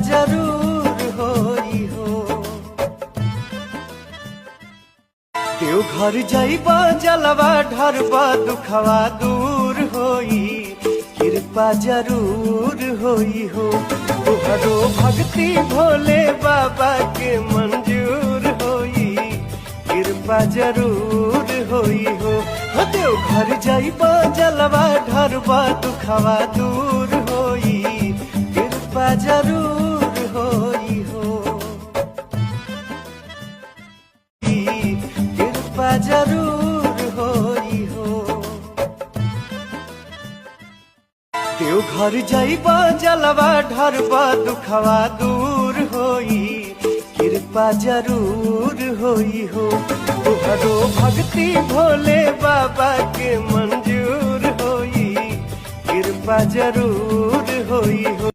जरूर होई हो। देव घर जाइबा जलवा ढरबा दुखवा दूर होई, कृपा जरूर होई हो। तोहरो भक्ति भोले बाबा के मंजूर होई, कृपा जरूर होई हो। देव घर जाइबा जलवा ढरबा दुखवा दूर होई, कृपा जरूर होई हो। कृपा जरूर होई हो। देव घर जाइबा जलवा ढरबा दुखवा दूर होई, कृपा जरूर होई हो। तोहरो भक्ति भोले बाबा के मंजूर होई, कृपा जरूर होई हो।